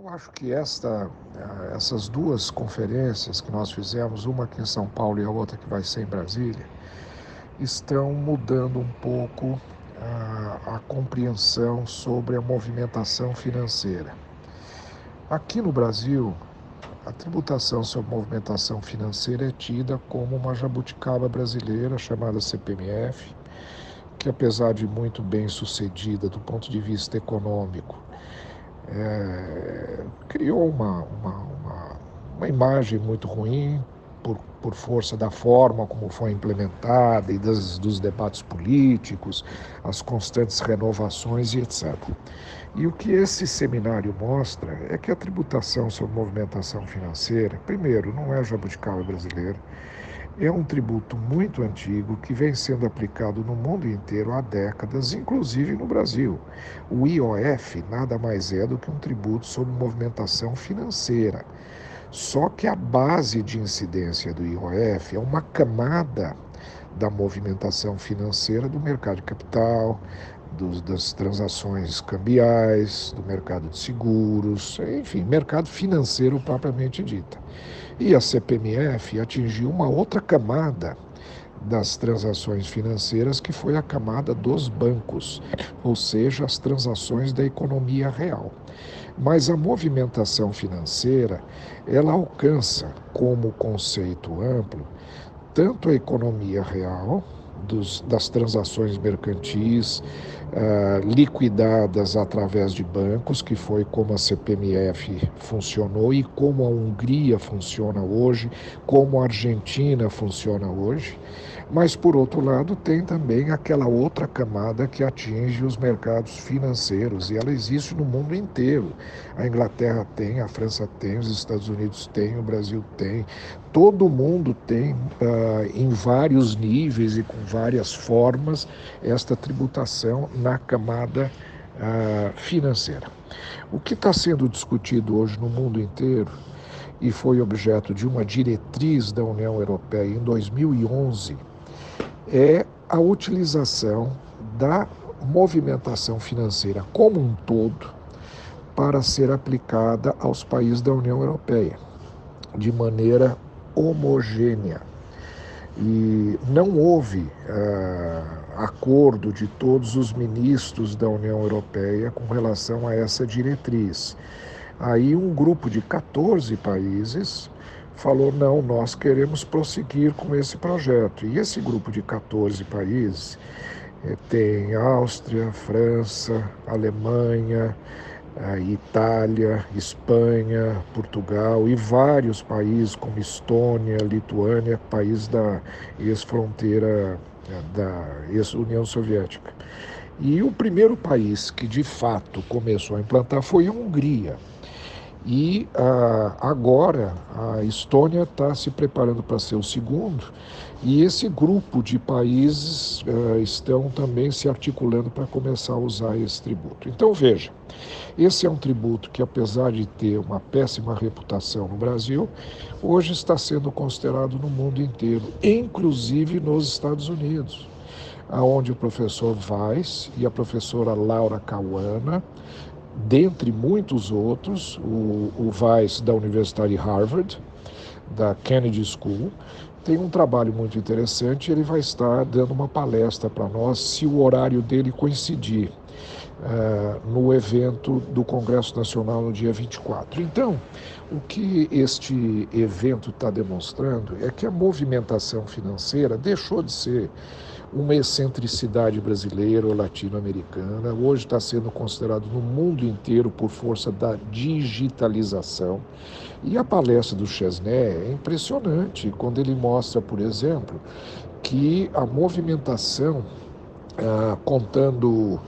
Eu acho que essas duas conferências que nós fizemos, uma aqui em São Paulo e a outra que vai ser em Brasília, estão mudando um pouco a compreensão sobre a movimentação financeira. Aqui no Brasil, a tributação sobre movimentação financeira é tida como uma jabuticaba brasileira chamada CPMF, que apesar de muito bem sucedida do ponto de vista econômico, criou uma imagem muito ruim por força da forma como foi implementada e dos debates políticos, as constantes renovações e etc. E o que esse seminário mostra é que a tributação sobre movimentação financeira, primeiro, não é jabuticaba brasileira, é um tributo muito antigo que vem sendo aplicado no mundo inteiro há décadas, inclusive no Brasil. O IOF nada mais é do que um tributo sobre movimentação financeira. Só que a base de incidência do IOF é uma camada da movimentação financeira do mercado de capital, das transações cambiais, do mercado de seguros, enfim, mercado financeiro propriamente dita. E a CPMF atingiu uma outra camada das transações financeiras, que foi a camada dos bancos, ou seja, as transações da economia real. Mas a movimentação financeira, ela alcança como conceito amplo tanto a economia real, das transações mercantis liquidadas através de bancos, que foi como a CPMF funcionou e como a Hungria funciona hoje, como a Argentina funciona hoje. Mas, por outro lado, tem também aquela outra camada que atinge os mercados financeiros, e ela existe no mundo inteiro. A Inglaterra tem, a França tem, os Estados Unidos tem, o Brasil tem. Todo mundo tem, em vários níveis e com várias formas, esta tributação na camada financeira. O que está sendo discutido hoje no mundo inteiro, e foi objeto de uma diretriz da União Europeia em 2011, é a utilização da movimentação financeira como um todo para ser aplicada aos países da União Europeia, de maneira homogênea. E não houve acordo de todos os ministros da União Europeia com relação a essa diretriz. Aí um grupo de 14 países falou, não, nós queremos prosseguir com esse projeto. E esse grupo de 14 países tem Áustria, França, Alemanha, Itália, Espanha, Portugal e vários países como Estônia, Lituânia, países da ex-fronteira da ex-União Soviética. E o primeiro país que de fato começou a implantar foi a Hungria. E agora a Estônia está se preparando para ser o segundo, e esse grupo de países estão também se articulando para começar a usar esse tributo. Então veja, esse é um tributo que, apesar de ter uma péssima reputação no Brasil, hoje está sendo considerado no mundo inteiro, inclusive nos Estados Unidos, onde o professor Weiss e a professora Laura Caruana, dentre muitos outros, o Weiss da Universidade de Harvard, da Kennedy School, tem um trabalho muito interessante. Ele vai estar dando uma palestra para nós, se o horário dele coincidir, no evento do Congresso Nacional no dia 24. Então, o que este evento está demonstrando é que a movimentação financeira deixou de ser uma excentricidade brasileira ou latino-americana, hoje está sendo considerado no mundo inteiro por força da digitalização. E a palestra do Chesney é impressionante, quando ele mostra, por exemplo, que a movimentação, contando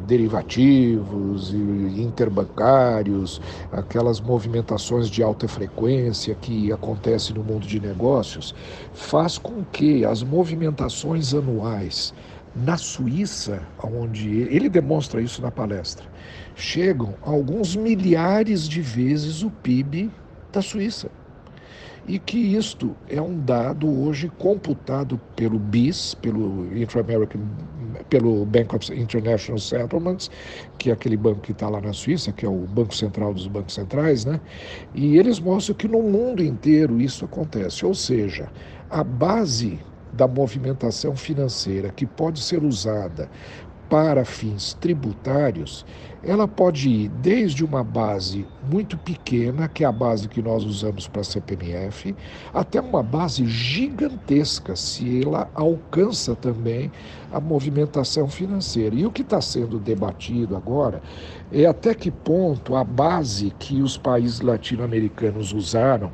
derivativos e interbancários, aquelas movimentações de alta frequência que acontecem no mundo de negócios, faz com que as movimentações anuais na Suíça, onde ele demonstra isso na palestra, chegam a alguns milhares de vezes o PIB da Suíça. e que isto é um dado hoje computado pelo BIS, pelo Bank of International Settlements, que é aquele banco que está lá na Suíça, que é o Banco Central dos Bancos Centrais, né? E eles mostram que no mundo inteiro isso acontece, ou seja, a base da movimentação financeira que pode ser usada para fins tributários, ela pode ir desde uma base muito pequena, que é a base que nós usamos para a CPMF, até uma base gigantesca, se ela alcança também a movimentação financeira. E o que está sendo debatido agora é até que ponto a base que os países latino-americanos usaram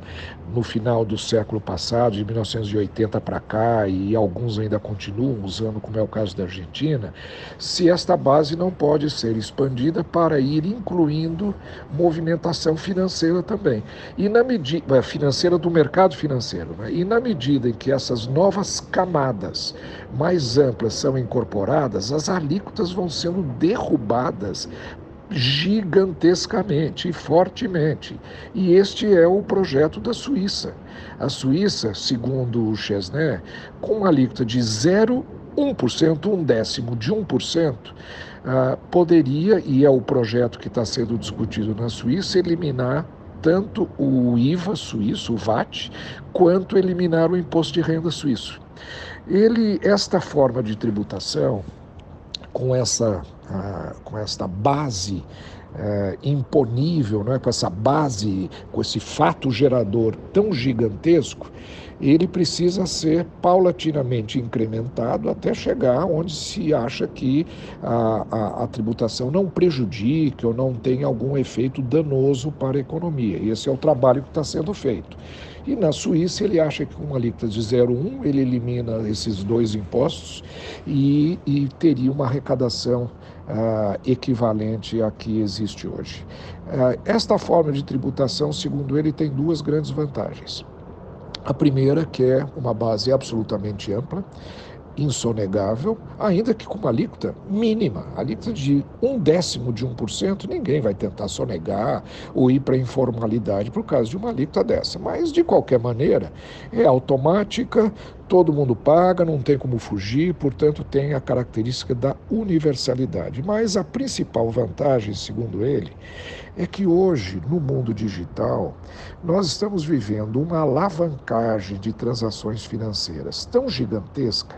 no final do século passado, de 1980 para cá, e alguns ainda continuam usando, como é o caso da Argentina, se esta base não pode ser expandida para ir incluindo movimentação financeira também. E na medida financeira do mercado financeiro, né? E na medida em que essas novas camadas mais amplas são incorporadas, as alíquotas vão sendo derrubadas gigantescamente e fortemente. E este é o projeto da Suíça. A Suíça, segundo o Chesney, com uma alíquota de 0,1%, um décimo de 1%, poderia, e é o projeto que está sendo discutido na Suíça, eliminar tanto o IVA suíço, o VAT, quanto eliminar o imposto de renda suíço. Esta forma de tributação, com esta base imponível, não é? Com essa base, com esse fato gerador tão gigantesco, ele precisa ser paulatinamente incrementado até chegar onde se acha que a tributação não prejudique ou não tenha algum efeito danoso para a economia. Esse é o trabalho que está sendo feito. E na Suíça ele acha que com uma alíquota de 0,1 ele elimina esses dois impostos e teria uma arrecadação equivalente à que existe hoje. Esta forma de tributação, segundo ele, tem duas grandes vantagens. A primeira, que é uma base absolutamente ampla, insonegável, ainda que com uma alíquota mínima, alíquota de 1/10 de 1%, ninguém vai tentar sonegar ou ir para a informalidade por causa de uma alíquota dessa. Mas, de qualquer maneira, é automática, todo mundo paga, não tem como fugir, portanto, tem a característica da universalidade. Mas a principal vantagem, segundo ele, é que hoje, no mundo digital, nós estamos vivendo uma alavancagem de transações financeiras tão gigantesca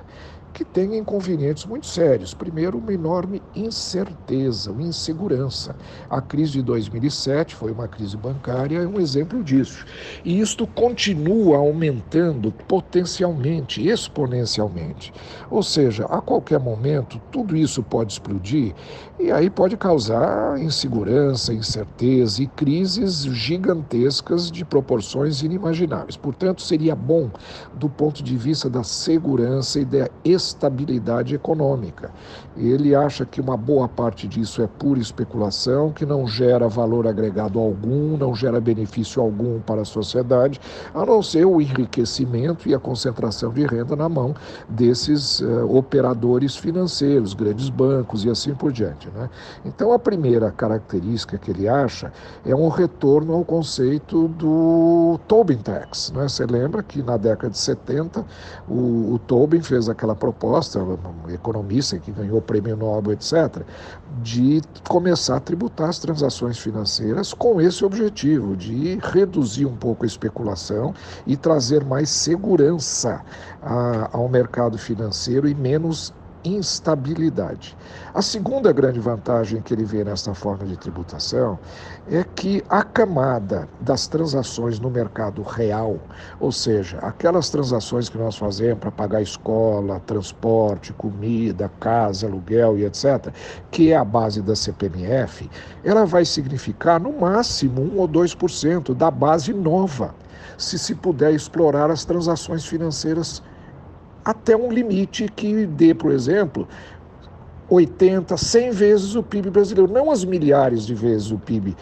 que tem inconvenientes muito sérios. Primeiro, uma enorme incerteza, uma insegurança. A crise de 2007 foi uma crise bancária, é um exemplo disso. E isto continua aumentando potencialmente, exponencialmente. Ou seja, a qualquer momento, tudo isso pode explodir e aí pode causar insegurança, incerteza e crises gigantescas de proporções inimagináveis. Portanto, seria bom, do ponto de vista da segurança e da estabilidade econômica. Ele acha que uma boa parte disso é pura especulação, que não gera valor agregado algum, não gera benefício algum para a sociedade, a não ser o enriquecimento e a concentração de renda na mão desses operadores financeiros, grandes bancos e assim por diante, né? Então, a primeira característica que ele acha é um retorno ao conceito do Tobin Tax, né? Você lembra que na década de 70 o Tobin fez aquela proposta, um economista que ganhou o prêmio Nobel, etc., de começar a tributar as transações financeiras com esse objetivo, de reduzir um pouco a especulação e trazer mais segurança ao mercado financeiro e menos instabilidade. A segunda grande vantagem que ele vê nessa forma de tributação é que a camada das transações no mercado real, ou seja, aquelas transações que nós fazemos para pagar escola, transporte, comida, casa, aluguel e etc., que é a base da CPMF, ela vai significar no máximo 1 ou 2% da base nova, se puder explorar as transações financeiras até um limite que dê, por exemplo, 80, 100 vezes o PIB brasileiro, não as milhares de vezes o PIB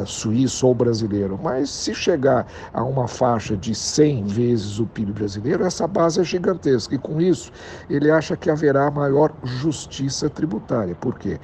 suíço ou brasileiro, mas se chegar a uma faixa de 100 vezes o PIB brasileiro, essa base é gigantesca e com isso ele acha que haverá maior justiça tributária. Por quê?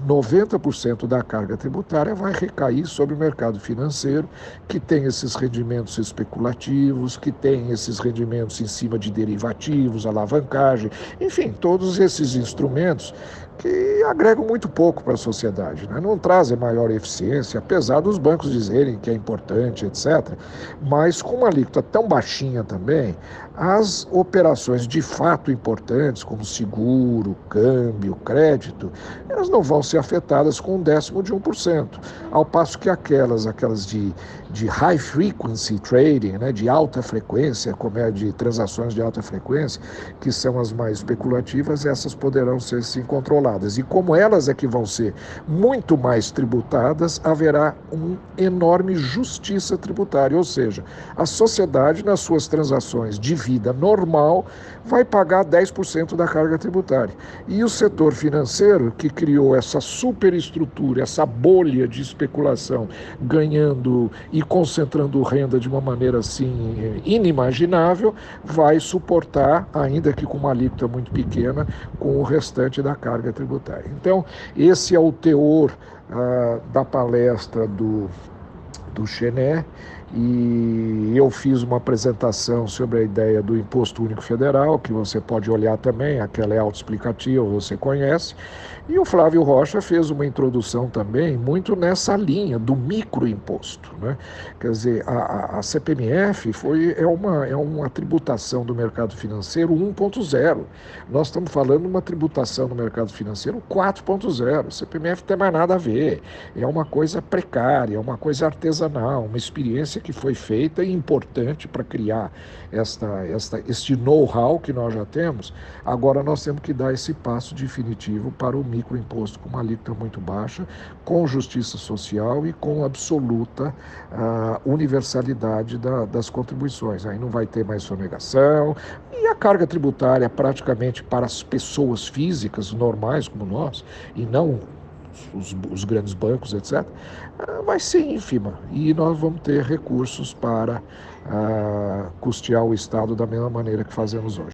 90% da carga tributária vai recair sobre o mercado financeiro, que tem esses rendimentos especulativos, que tem esses rendimentos em cima de derivativos, alavancagem, enfim, todos esses instrumentos que agregam muito pouco para a sociedade, né? Não trazem maior eficiência, apesar dos bancos dizerem que é importante, etc. Mas com uma alíquota tão baixinha também, as operações de fato importantes, como seguro, câmbio, crédito, elas não vão ser afetadas com 1/10%, ao passo que aquelas de high frequency trading, né, de alta frequência, como é de transações de alta frequência, que são as mais especulativas, essas poderão ser sim controladas. E como elas é que vão ser muito mais tributadas, haverá uma enorme justiça tributária, ou seja, a sociedade nas suas transações de vida normal vai pagar 10% da carga tributária. E o setor financeiro, que criou essa superestrutura, essa bolha de especulação, ganhando e concentrando renda de uma maneira assim inimaginável, vai suportar, ainda que com uma alíquota muito pequena, com o restante da carga tributária. Então, esse é o teor da palestra do Chené, e eu fiz uma apresentação sobre a ideia do Imposto Único Federal, que você pode olhar também, aquela é autoexplicativa, você conhece, e o Flávio Rocha fez uma introdução também muito nessa linha do microimposto, né? Quer dizer, a CPMF é uma tributação do mercado financeiro 1.0. Nós estamos falando de uma tributação do mercado financeiro 4.0. A CPMF não tem mais nada a ver, é uma coisa precária, é uma coisa artesanal, uma experiência que foi feita e importante para criar este know-how que nós já temos. Agora nós temos que dar esse passo definitivo para o microimposto com uma alíquota muito baixa, com justiça social e com absoluta universalidade das contribuições. Aí não vai ter mais sonegação e a carga tributária praticamente para as pessoas físicas normais como nós, e não os grandes bancos, etc., vai ser ínfima e nós vamos ter recursos para custear o Estado da mesma maneira que fazemos hoje.